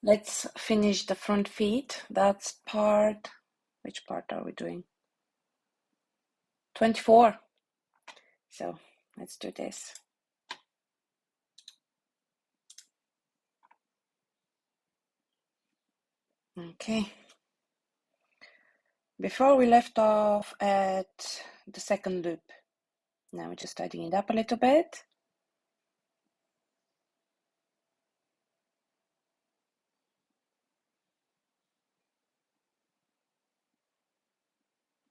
Let's finish the front feet. That's part, which part are we doing? 24. So let's do this. Okay. Before we left off at the second loop. Now we're just tidying it up a little bit.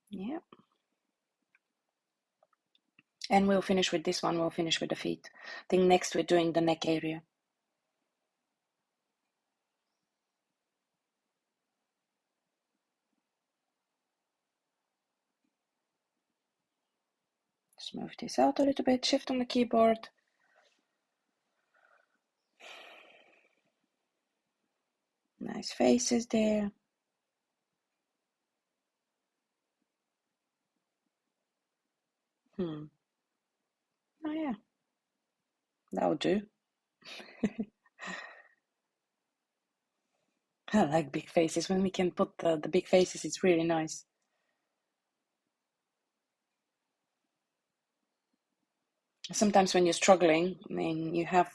Yeah. And we'll finish with this one. We'll finish with the feet. I think next we're doing the neck area. Just move this out a little bit. Shift on the keyboard. Nice faces there. Oh yeah, that'll do. I like big faces. When we can put the big faces, it's really nice. Sometimes when you're struggling, I mean, you have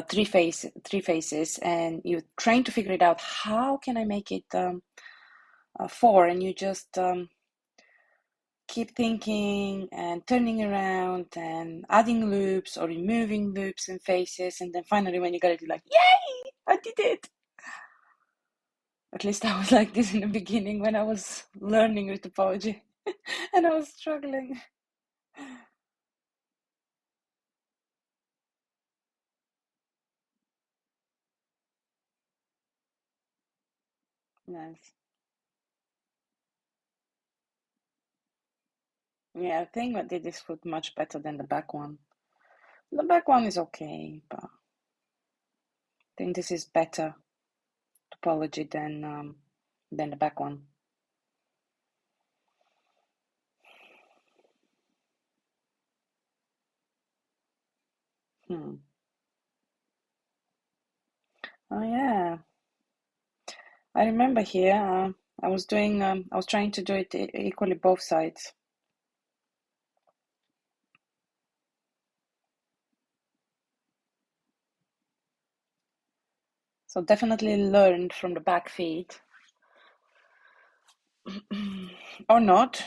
three faces, and you're trying to figure it out. How can I make it four? And you just keep thinking and turning around and adding loops or removing loops and faces, and then finally, when you got it, you're like, "Yay! I did it!" At least I was like this in the beginning when I was learning Retopology, and I was struggling. Nice. Yeah, I think I did this foot much better than the back one. The back one is okay, but I think this is better topology than the back one. Oh yeah, I remember here. I was doing. I was trying to do it equally both sides. So definitely learned from the back feet, or not.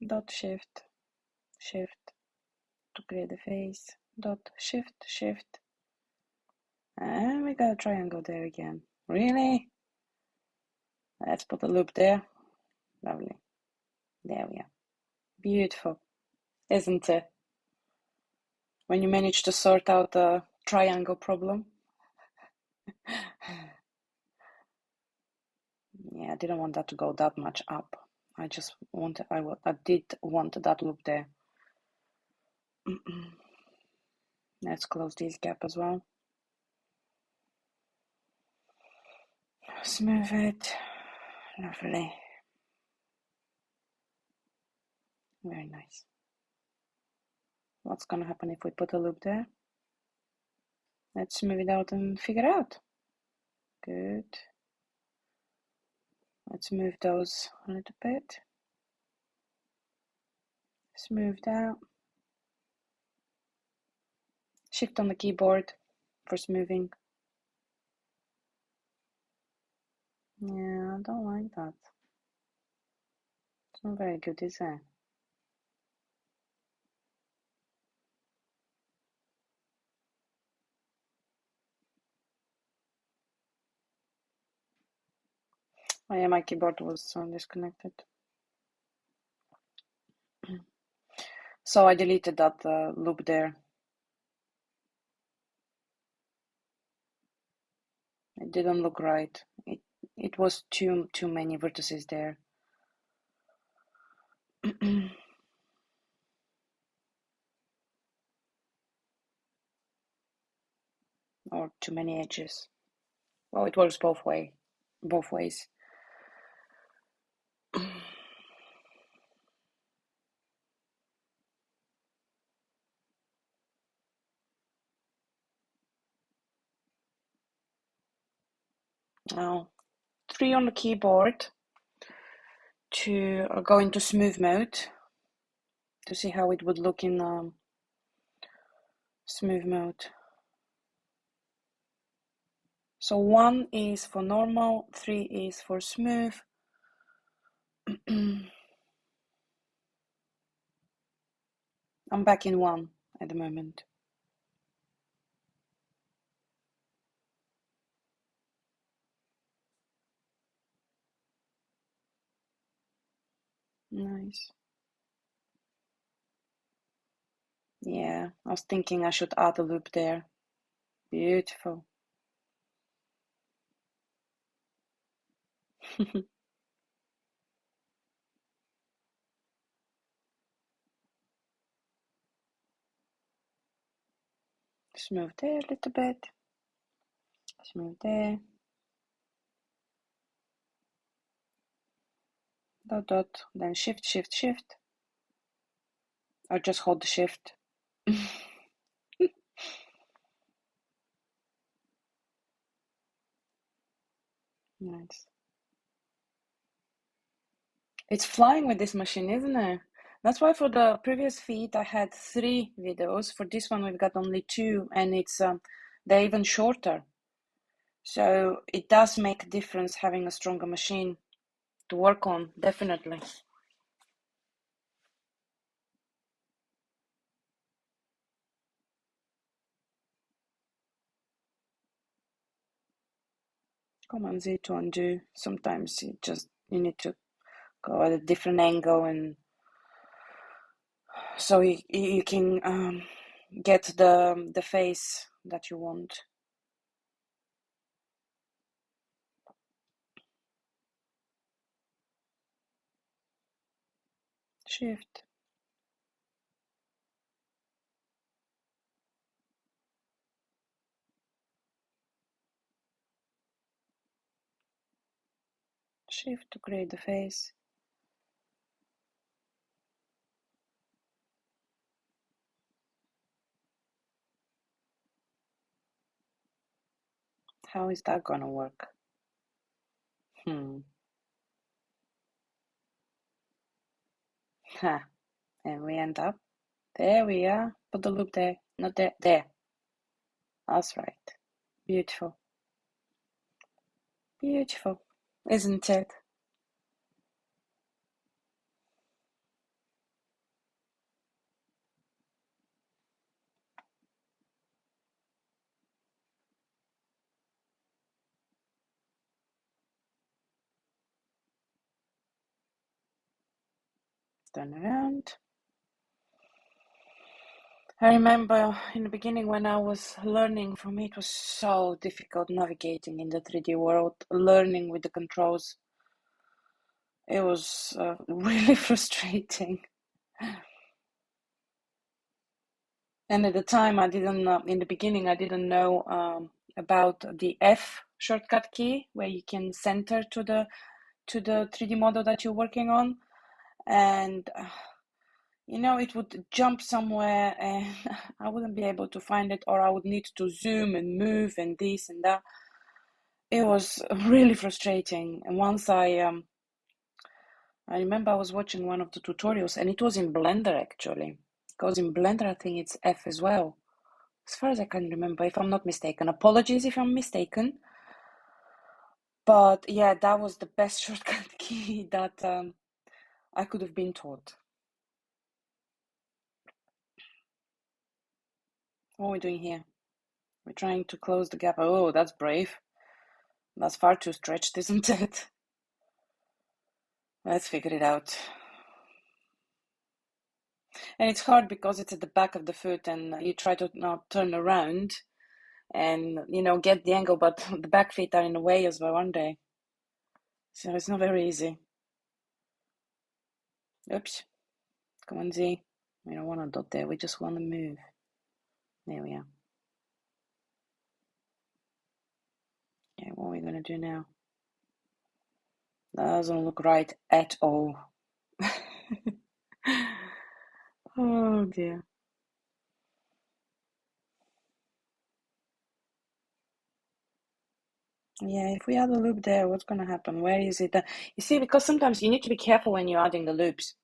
Dot shift shift to create the face. Dot shift shift, and we got a triangle there again. Really? Let's put a loop there. Lovely. There we are. Beautiful, isn't it? When you manage to sort out a triangle problem. Yeah, I didn't want that to go that much up. I just wanted, I did want that loop there. Let's close this gap as well. Smooth it. Lovely. Very nice. What's gonna happen if we put a loop there? Let's smooth it out and figure out. Good. Let's move those a little bit. Smoothed out. Shift on the keyboard for smoothing. Yeah, I don't like that. It's not very good, is it? Oh yeah, my keyboard was disconnected. So I deleted that loop there. It didn't look right. It was too many vertices there. Or too many edges. Well, it works both way. both ways. Now 3 on the keyboard to go into smooth mode to see how it would look in smooth mode. So 1 is for normal, 3 is for smooth. I'm back in 1 at the moment. Nice. Yeah, I was thinking I should add a loop there. Beautiful. Smooth there a little bit. Smooth there. Dot, dot. Then shift, shift, shift. Or just hold the shift. Nice. It's flying with this machine, isn't it? That's why for the previous feed I had 3 videos. For this one we've got only 2, and it's they're even shorter. So it does make a difference having a stronger machine to work on, definitely. Command Z to undo. Sometimes you need to go at a different angle, and so you can get the face that you want. Shift. Shift to create the face. How is that gonna work? Ha. And we end up. There we are. Put the loop there. Not there. There. That's right. Beautiful. Beautiful. Isn't it? Turn around. I remember in the beginning when I was learning, for me it was so difficult navigating in the 3D world, learning with the controls. It was really frustrating. And at the time, I didn't, in the beginning, I didn't know about the F shortcut key, where you can center to the 3D model that you're working on. And it would jump somewhere and I wouldn't be able to find it, or I would need to zoom and move and this and that. It was really frustrating. And once I remember I was watching one of the tutorials, and it was in Blender actually. Because in Blender, I think it's F as well, as far as I can remember, if I'm not mistaken. Apologies if I'm mistaken. But yeah, that was the best shortcut key that I could have been taught. What are we doing here? We're trying to close the gap. Oh, that's brave. That's far too stretched, isn't it? Let's figure it out. And it's hard because it's at the back of the foot, and you try to now turn around and get the angle, but the back feet are in the way as well, aren't they? So it's not very easy. Oops. Come on, Z. We don't want to dot there. We just want to move. There we are. Okay, what are we going to do now? That doesn't look right at all. Oh dear. Yeah, if we add a loop there, what's going to happen? Where is it? You see, because sometimes you need to be careful when you're adding the loops,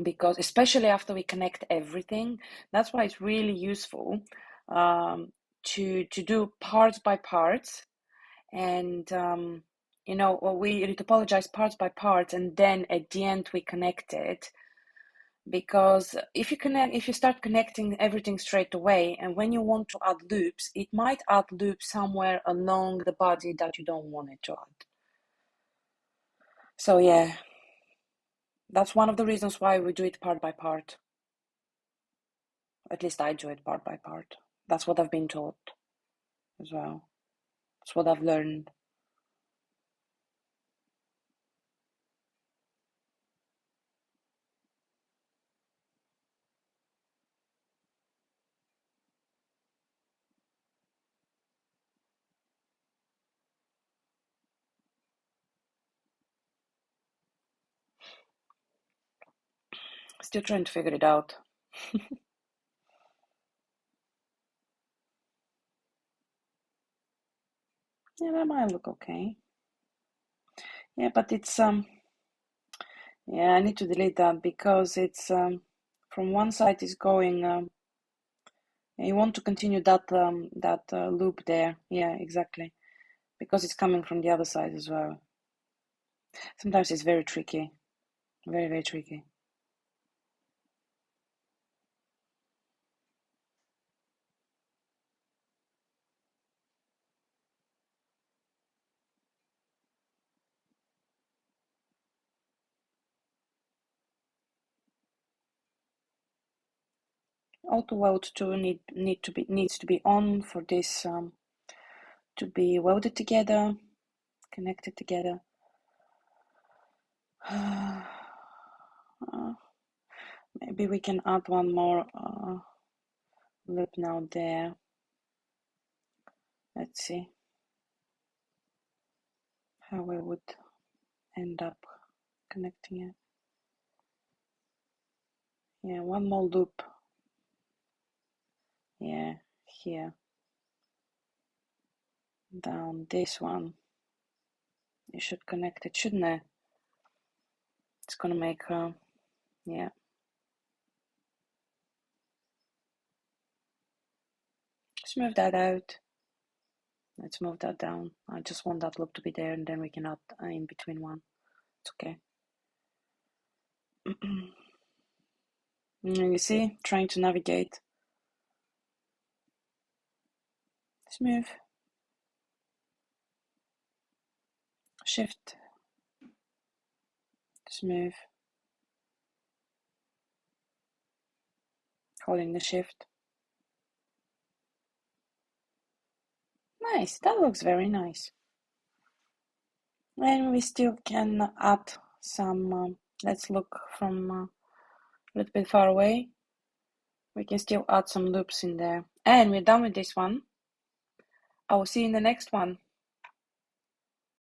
because especially after we connect everything, that's why it's really useful to do parts by parts, and we retopologize parts by parts, and then at the end we connect it. Because if you start connecting everything straight away, and when you want to add loops, it might add loops somewhere along the body that you don't want it to add. So yeah, that's one of the reasons why we do it part by part. At least I do it part by part. That's what I've been taught as well. That's what I've learned. Still trying to figure it out. Yeah, that might look okay. Yeah, but it's yeah, I need to delete that because it's from one side is going you want to continue that loop there. Yeah, exactly. Because it's coming from the other side as well. Sometimes it's very tricky. Very, very tricky. Auto weld tool needs to be on for this to be welded together, connected together. Maybe we can add one more loop now there. Let's see how we would end up connecting it. Yeah, one more loop. Yeah, here. Down this one. You should connect it, shouldn't it? It's gonna make yeah. Let's move that out. Let's move that down. I just want that loop to be there, and then we can add in between one. It's okay. You see, trying to navigate. Smooth. Shift. Smooth. Holding the shift. Nice. That looks very nice. And we still can add some. Let's look from a little bit far away. We can still add some loops in there. And we're done with this one. I will see you in the next one.